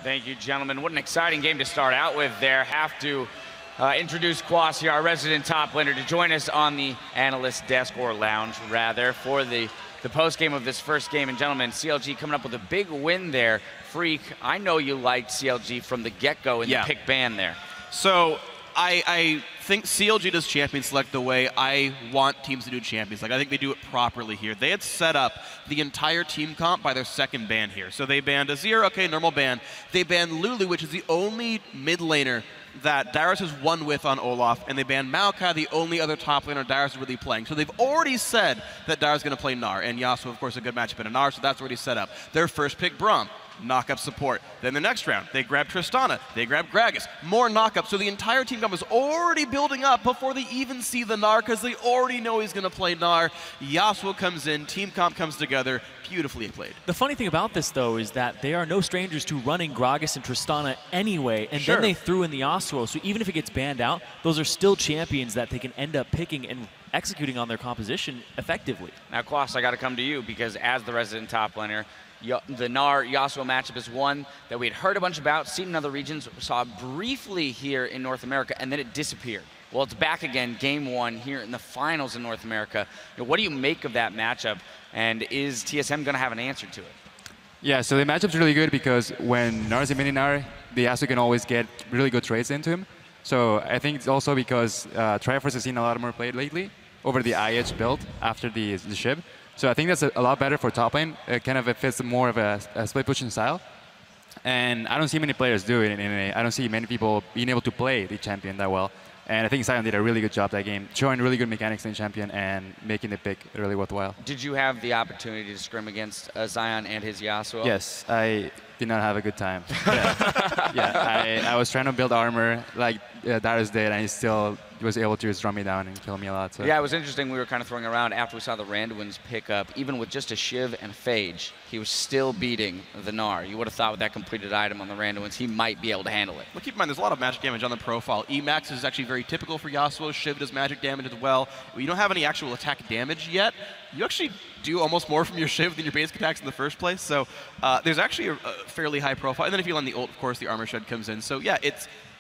Thank you, gentlemen. What an exciting game to start out with there. Have to introduce Quas here, our resident top laner, to join us on the analyst desk, or lounge rather, for the post-game of this first game. And gentlemen, CLG coming up with a big win there. Freak, I know you liked CLG from the get-go in the pick ban there. So I think CLG does champion select the way I want teams to do champions. Like, I think they do it properly here. They had set up the entire team comp by their second ban here. So they banned Azir, okay, normal ban. They banned Lulu, which is the only mid laner that Darius has won with on Olaf, and they banned Maokai, the only other top laner Darius is really playing. So they've already said that Darius is going to play Gnar, and Yasuo, of course, a good matchup in a Gnar, so that's already set up. Their first pick, Braum. Knock-up support. Then the next round, they grab Tristana, they grab Gragas, more knock-up. So the entire team comp is already building up before they even see the Gnar, because they already know he's going to play Gnar. Yasuo comes in, team comp comes together, beautifully played. The funny thing about this, though, is that they are no strangers to running Gragas and Tristana anyway, and then they threw in the Yasuo. So even if it gets banned out, those are still champions that they can end up picking and executing on their composition effectively. Now, Quas, I got to come to you, because as the resident top laner, the Gnar-Yasuo matchup is one that we had heard a bunch about, seen in other regions, saw briefly here in North America, and then it disappeared. Well, it's back again, game one here in the finals in North America. What do you make of that matchup, and is TSM going to have an answer to it? Yeah, so the matchup's really good because when Gnar is a mini Gnar, the Yasuo can always get really good trades into him. So I think it's also because Triforce has seen a lot more play lately over the IH build after the ship. So I think that's a lot better for top lane. It kind of fits more of a split pushing style. And I don't see many players do it in MMA. I don't see many people being able to play the champion that well. And I think Zion did a really good job that game, showing really good mechanics in champion and making the pick really worthwhile. Did you have the opportunity to scrim against Zion and his Yasuo? Yes, I did not have a good time. I was trying to build armor like Darius did, and he still was able to just run me down and kill me a lot. So. Yeah, it was interesting. We were kind of throwing around after we saw the Randuin's pick up. Even with just a Shiv and a Phage, he was still beating the Gnar. You would have thought with that completed item on the Randuin's, he might be able to handle it. Well, keep in mind, there's a lot of magic damage on the profile. Emax is actually very typical for Yasuo. Shiv does magic damage as well. You don't have any actual attack damage yet. You actually do almost more from your Shiv than your basic attacks in the first place. So there's actually a fairly high profile. And then if you land the ult, of course, the armor shed comes in. So yeah,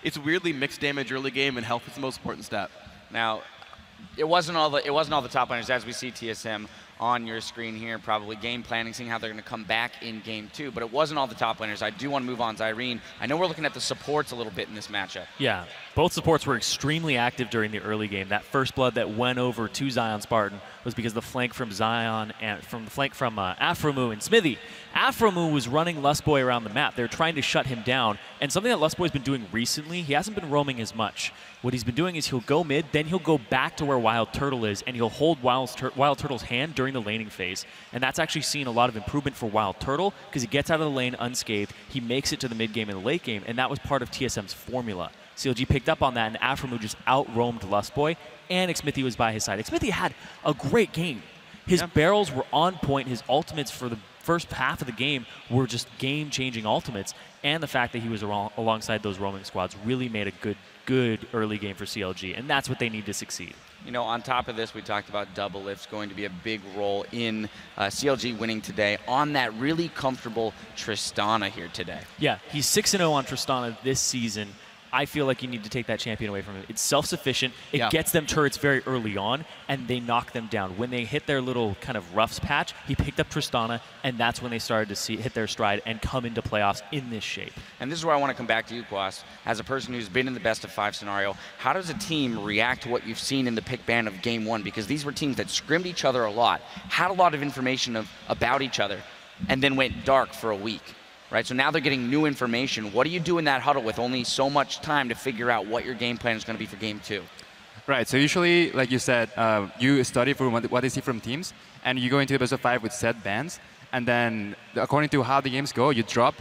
it's weirdly mixed damage early game, and health is the most important stat. Now, it wasn't all the top laners, as we see TSM on your screen here, probably game planning, seeing how they're going to come back in game two. But it wasn't all the top laners. I do want to move on to Irene. I know we're looking at the supports a little bit in this matchup. Yeah, both supports were extremely active during the early game. That first blood that went over to Zion Spartan was because the flank from Zion and from the flank from Aphromoo and Smithy. Aphromoo was running Lustboy around the map. They were trying to shut him down. And something that Lustboy's been doing recently, he hasn't been roaming as much. What he's been doing is he'll go mid, then he'll go back to where Wild Turtle is, and he'll hold Wild Turtle's hand during the laning phase. And that's actually seen a lot of improvement for Wild Turtle, because he gets out of the lane unscathed, he makes it to the mid game and the late game, and that was part of TSM's formula. CLG picked up on that, and Aphromoo just out-roamed Lustboy, and Xmithy was by his side. Xmithy had a great game. His barrels were on point. His ultimates for the first half of the game were just game-changing ultimates, and the fact that he was alongside those roaming squads really made a good early game for CLG, and that's what they need to succeed. You know, on top of this, we talked about double lifts going to be a big role in CLG winning today on that really comfortable Tristana here today. Yeah, he's 6-0 on Tristana this season. I feel like you need to take that champion away from him. It's self-sufficient. It gets them turrets very early on, and they knock them down. When they hit their little kind of roughs patch, he picked up Tristana, and that's when they started to hit their stride and come into playoffs in this shape. And this is where I want to come back to you, Quas. As a person who's been in the best-of-5 scenario, how does a team react to what you've seen in the pick ban of Game 1? Because these were teams that scrimmed each other a lot, had a lot of information about each other, and then went dark for a week. Right, so now they're getting new information. What do you do in that huddle with only so much time to figure out what your game plan is going to be for Game 2? Right, so usually, like you said, you study for what they see from teams, and you go into the best-of-5 with set bans, and then according to how the games go, you drop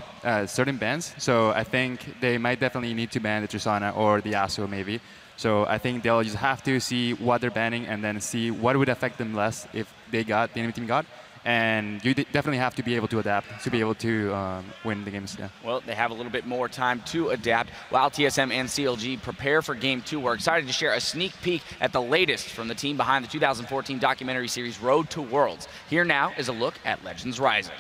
certain bans. So I think they might definitely need to ban the Tristana or the Yasuo maybe. So I think they'll just have to see what they're banning and then see what would affect them less if the enemy team got. And you definitely have to be able to adapt to be able to win the games. Yeah. Well, they have a little bit more time to adapt while TSM and CLG prepare for Game 2. We're excited to share a sneak peek at the latest from the team behind the 2014 documentary series Road to Worlds. Here now is a look at Legends Rising.